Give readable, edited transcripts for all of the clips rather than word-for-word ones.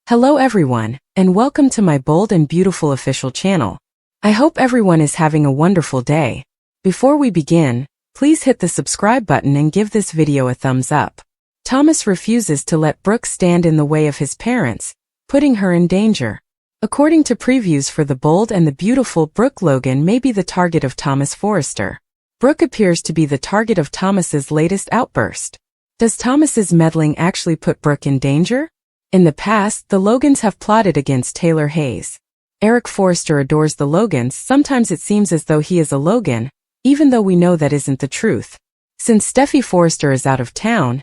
Hello everyone, and welcome to my bold and beautiful official channel. I hope everyone is having a wonderful day. Before we begin, please hit the subscribe button and give this video a thumbs up. Thomas refuses to let Brooke stand in the way of his parents, putting her in danger. According to previews for The Bold and the Beautiful, Brooke Logan may be the target of Thomas Forrester. Brooke appears to be the target of Thomas's latest outburst. Does Thomas's meddling actually put Brooke in danger? In the past, the Logans have plotted against Taylor Hayes. Eric Forrester adores the Logans. Sometimes it seems as though he is a Logan, even though we know that isn't the truth. Since Steffi Forrester is out of town,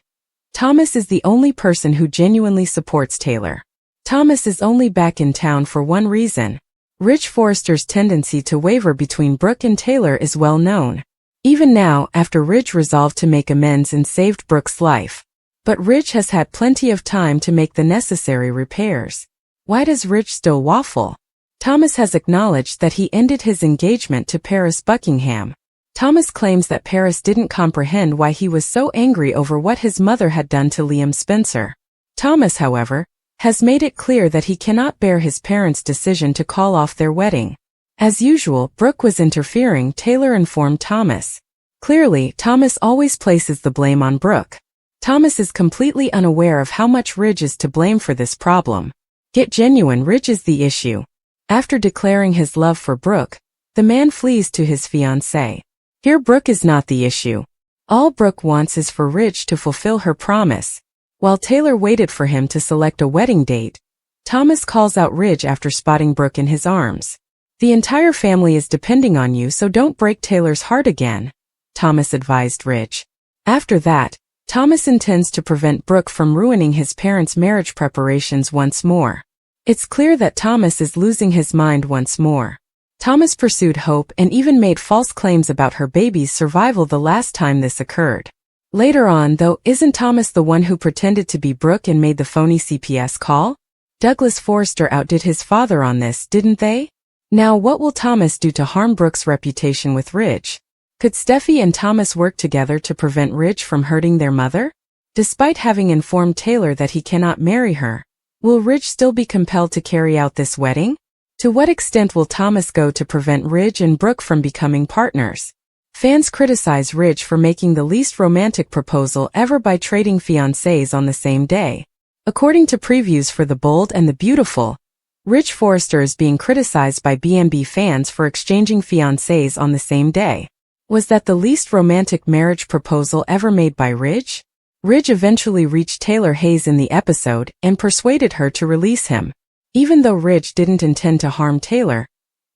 Thomas is the only person who genuinely supports Taylor. Thomas is only back in town for one reason. Rich Forrester's tendency to waver between Brooke and Taylor is well known. Even now, after Ridge resolved to make amends and saved Brooke's life. But Ridge has had plenty of time to make the necessary repairs. Why does Ridge still waffle? Thomas has acknowledged that he ended his engagement to Paris Buckingham. Thomas claims that Paris didn't comprehend why he was so angry over what his mother had done to Liam Spencer. Thomas, however, has made it clear that he cannot bear his parents' decision to call off their wedding. As usual, Brooke was interfering, Taylor informed Thomas. Clearly, Thomas always places the blame on Brooke. Thomas is completely unaware of how much Ridge is to blame for this problem. Get genuine, Ridge is the issue. After declaring his love for Brooke, the man flees to his fiancée. Here Brooke is not the issue. All Brooke wants is for Ridge to fulfill her promise. While Taylor waited for him to select a wedding date, Thomas calls out Ridge after spotting Brooke in his arms. The entire family is depending on you, so don't break Taylor's heart again, Thomas advised Ridge. After that, Thomas intends to prevent Brooke from ruining his parents' marriage preparations once more. It's clear that Thomas is losing his mind once more. Thomas pursued Hope and even made false claims about her baby's survival the last time this occurred. Later on, though, isn't Thomas the one who pretended to be Brooke and made the phony CPS call? Douglas Forrester outdid his father on this, didn't they? Now what will Thomas do to harm Brooke's reputation with Ridge? Could Steffi and Thomas work together to prevent Ridge from hurting their mother? Despite having informed Taylor that he cannot marry her, will Ridge still be compelled to carry out this wedding? To what extent will Thomas go to prevent Ridge and Brooke from becoming partners? Fans criticize Ridge for making the least romantic proposal ever by trading fiancés on the same day. According to previews for The Bold and the Beautiful, Ridge Forrester is being criticized by BMB fans for exchanging fiancés on the same day. Was that the least romantic marriage proposal ever made by Ridge? Ridge eventually reached Taylor Hayes in the episode and persuaded her to release him. Even though Ridge didn't intend to harm Taylor,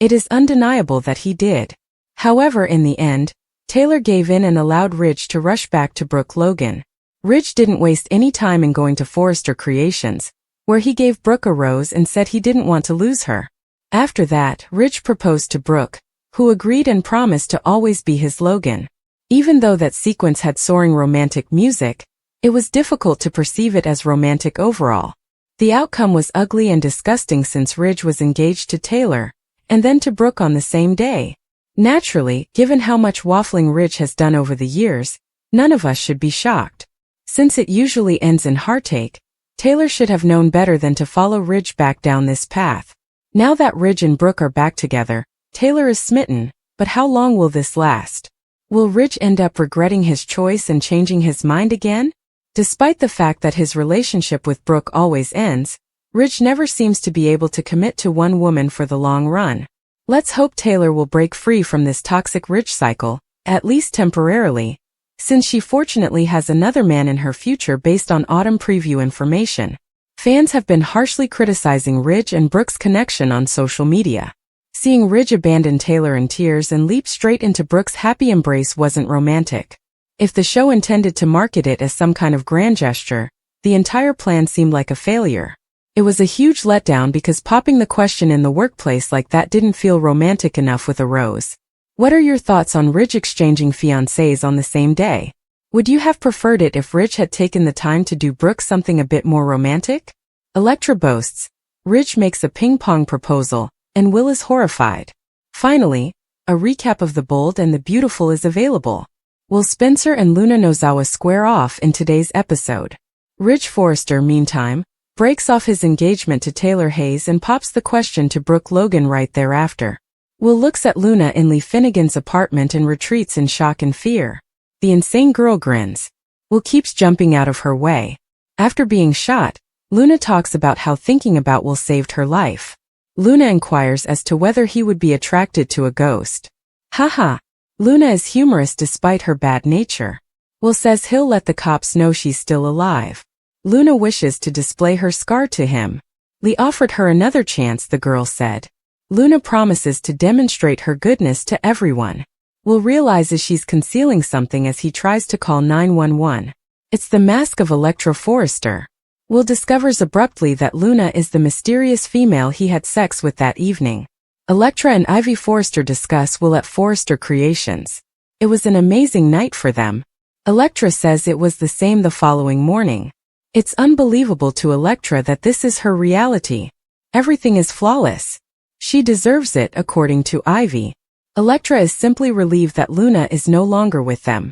it is undeniable that he did. However, in the end, Taylor gave in and allowed Ridge to rush back to Brooke Logan. Ridge didn't waste any time in going to Forrester Creations, where he gave Brooke a rose and said he didn't want to lose her. After that, Ridge proposed to Brooke, who agreed and promised to always be his Logan. Even though that sequence had soaring romantic music, it was difficult to perceive it as romantic overall. The outcome was ugly and disgusting since Ridge was engaged to Taylor, and then to Brooke on the same day. Naturally, given how much waffling Ridge has done over the years, none of us should be shocked. Since it usually ends in heartache, Taylor should have known better than to follow Ridge back down this path. Now that Ridge and Brooke are back together, Taylor is smitten, but how long will this last? Will Ridge end up regretting his choice and changing his mind again? Despite the fact that his relationship with Brooke always ends, Ridge never seems to be able to commit to one woman for the long run. Let's hope Taylor will break free from this toxic Ridge cycle, at least temporarily, since she fortunately has another man in her future based on autumn preview information. Fans have been harshly criticizing Ridge and Brooke's connection on social media. Seeing Ridge abandon Taylor in tears and leap straight into Brooke's happy embrace wasn't romantic. If the show intended to market it as some kind of grand gesture, the entire plan seemed like a failure. It was a huge letdown because popping the question in the workplace like that didn't feel romantic enough with a rose. What are your thoughts on Ridge exchanging fiancés on the same day? Would you have preferred it if Ridge had taken the time to do Brooke something a bit more romantic? Elektra boasts, Ridge makes a ping-pong proposal, and Will is horrified. Finally, a recap of The Bold and the Beautiful is available. Will Spencer and Luna Nozawa square off in today's episode? Ridge Forrester, meantime, breaks off his engagement to Taylor Hayes and pops the question to Brooke Logan right thereafter. Will looks at Luna in Lee Finnegan's apartment and retreats in shock and fear. The insane girl grins. Will keeps jumping out of her way. After being shot, Luna talks about how thinking about Will saved her life. Luna inquires as to whether he would be attracted to a ghost. Haha. Luna is humorous despite her bad nature. Will says he'll let the cops know she's still alive. Luna wishes to display her scar to him. Lee offered her another chance, the girl said. Luna promises to demonstrate her goodness to everyone. Will realizes she's concealing something as he tries to call 911. It's the mask of Elektra Forrester. Will discovers abruptly that Luna is the mysterious female he had sex with that evening. Elektra and Ivy Forrester discuss Will at Forrester Creations. It was an amazing night for them. Elektra says it was the same the following morning. It's unbelievable to Elektra that this is her reality. Everything is flawless. She deserves it, according to Ivy. Elektra is simply relieved that Luna is no longer with them.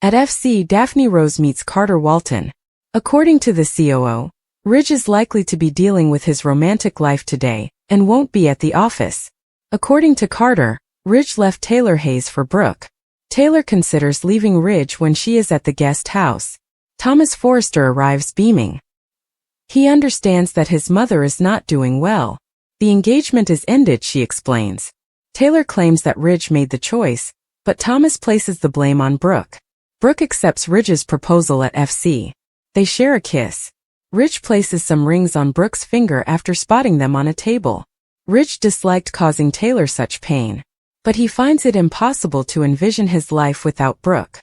At FC, Daphne Rose meets Carter Walton. According to the COO, Ridge is likely to be dealing with his romantic life today, and won't be at the office. According to Carter, Ridge left Taylor Hayes for Brooke. Taylor considers leaving Ridge when she is at the guest house. Thomas Forrester arrives beaming. He understands that his mother is not doing well. The engagement is ended, she explains. Taylor claims that Ridge made the choice, but Thomas places the blame on Brooke. Brooke accepts Ridge's proposal at FC. They share a kiss. Ridge places some rings on Brooke's finger after spotting them on a table. Ridge disliked causing Taylor such pain, but he finds it impossible to envision his life without Brooke.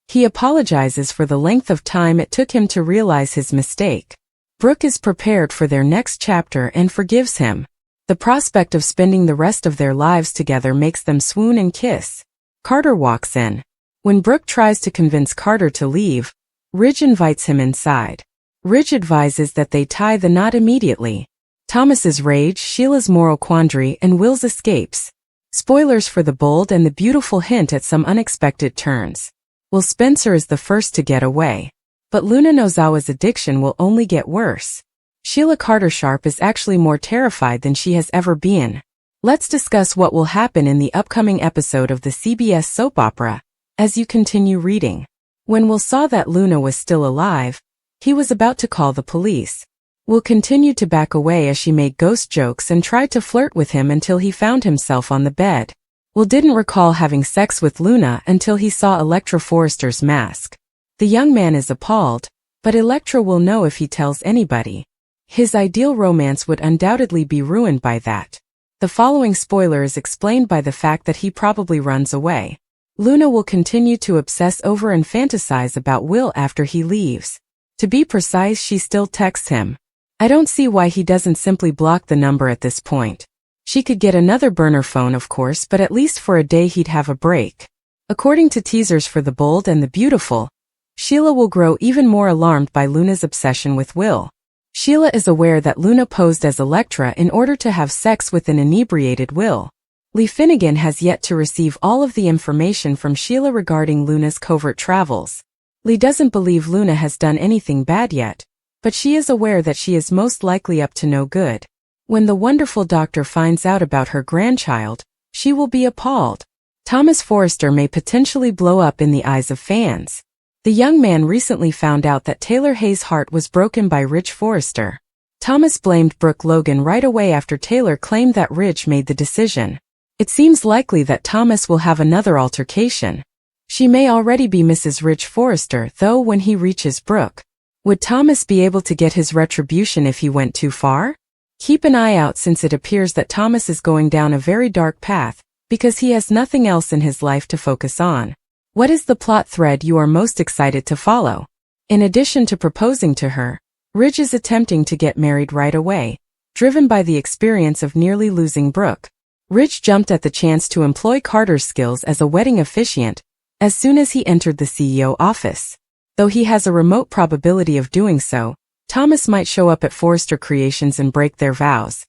He apologizes for the length of time it took him to realize his mistake. Brooke is prepared for their next chapter and forgives him. The prospect of spending the rest of their lives together makes them swoon and kiss. Carter walks in. When Brooke tries to convince Carter to leave, Ridge invites him inside. Ridge advises that they tie the knot immediately. Thomas's rage, Sheila's moral quandary, and Will's escapes. Spoilers for The Bold and the Beautiful hint at some unexpected turns. Will Spencer is the first to get away. But Luna Nozawa's addiction will only get worse. Sheila Carter Sharp is actually more terrified than she has ever been. Let's discuss what will happen in the upcoming episode of the CBS soap opera, as you continue reading. When Will saw that Luna was still alive, he was about to call the police. Will continued to back away as she made ghost jokes and tried to flirt with him until he found himself on the bed. Will didn't recall having sex with Luna until he saw Elektra Forrester's mask. The young man is appalled, but Elektra will know if he tells anybody. His ideal romance would undoubtedly be ruined by that. The following spoiler is explained by the fact that he probably runs away. Luna will continue to obsess over and fantasize about Will after he leaves. To be precise, she still texts him. I don't see why he doesn't simply block the number at this point. She could get another burner phone, of course, but at least for a day he'd have a break. According to teasers for The Bold and the Beautiful, Sheila will grow even more alarmed by Luna's obsession with Will. Sheila is aware that Luna posed as Elektra in order to have sex with an inebriated Will. Lee Finnegan has yet to receive all of the information from Sheila regarding Luna's covert travels. Lee doesn't believe Luna has done anything bad yet, but she is aware that she is most likely up to no good. When the wonderful doctor finds out about her grandchild, she will be appalled. Thomas Forrester may potentially blow up in the eyes of fans. The young man recently found out that Taylor Hayes' heart was broken by Ridge Forrester. Thomas blamed Brooke Logan right away after Taylor claimed that Ridge made the decision. It seems likely that Thomas will have another altercation. She may already be Mrs. Ridge Forrester, though, when he reaches Brooke. Would Thomas be able to get his retribution if he went too far? Keep an eye out, since it appears that Thomas is going down a very dark path, because he has nothing else in his life to focus on. What is the plot thread you are most excited to follow? In addition to proposing to her, Ridge is attempting to get married right away, driven by the experience of nearly losing Brooke. Ridge jumped at the chance to employ Carter's skills as a wedding officiant as soon as he entered the CEO office. Though he has a remote probability of doing so, Thomas might show up at Forrester Creations and break their vows.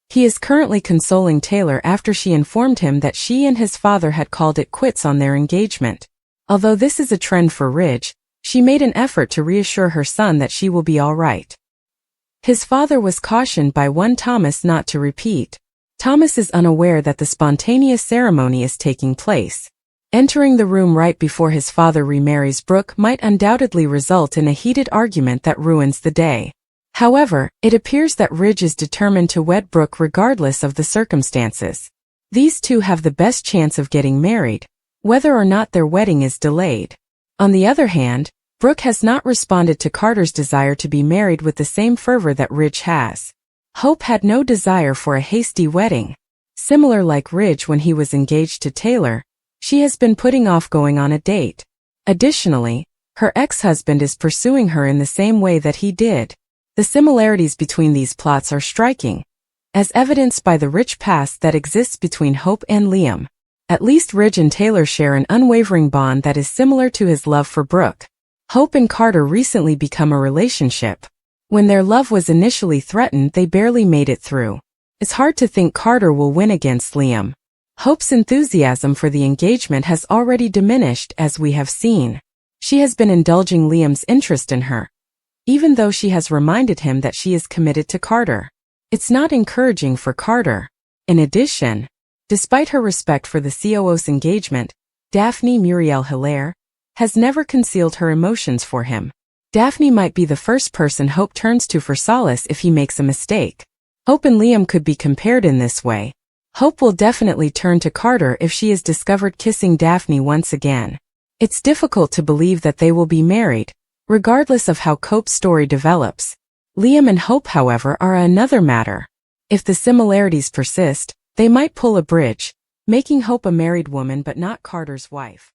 He is currently consoling Taylor after she informed him that she and his father had called it quits on their engagement. Although this is a trend for Ridge, she made an effort to reassure her son that she will be all right. His father was cautioned by one Thomas not to repeat. Thomas is unaware that the spontaneous ceremony is taking place. Entering the room right before his father remarries Brooke might undoubtedly result in a heated argument that ruins the day. However, it appears that Ridge is determined to wed Brooke regardless of the circumstances. These two have the best chance of getting married, whether or not their wedding is delayed. On the other hand, Brooke has not responded to Carter's desire to be married with the same fervor that Ridge has. Hope had no desire for a hasty wedding. Similar like Ridge when he was engaged to Taylor, she has been putting off going on a date. Additionally, her ex-husband is pursuing her in the same way that he did. The similarities between these plots are striking, as evidenced by the rich past that exists between Hope and Liam. At least Ridge and Taylor share an unwavering bond that is similar to his love for Brooke. Hope and Carter recently become a relationship. When their love was initially threatened, they barely made it through. It's hard to think Carter will win against Liam. Hope's enthusiasm for the engagement has already diminished, as we have seen. She has been indulging Liam's interest in her, even though she has reminded him that she is committed to Carter. It's not encouraging for Carter. In addition, despite her respect for the COO's engagement, Daphne Muriel Hilaire has never concealed her emotions for him. Daphne might be the first person Hope turns to for solace if he makes a mistake. Hope and Liam could be compared in this way. Hope will definitely turn to Carter if she is discovered kissing Daphne once again. It's difficult to believe that they will be married, regardless of how Cope's story develops. Liam and Hope, however, are another matter. If the similarities persist, they might pull a bridge, making Hope a married woman but not Carter's wife.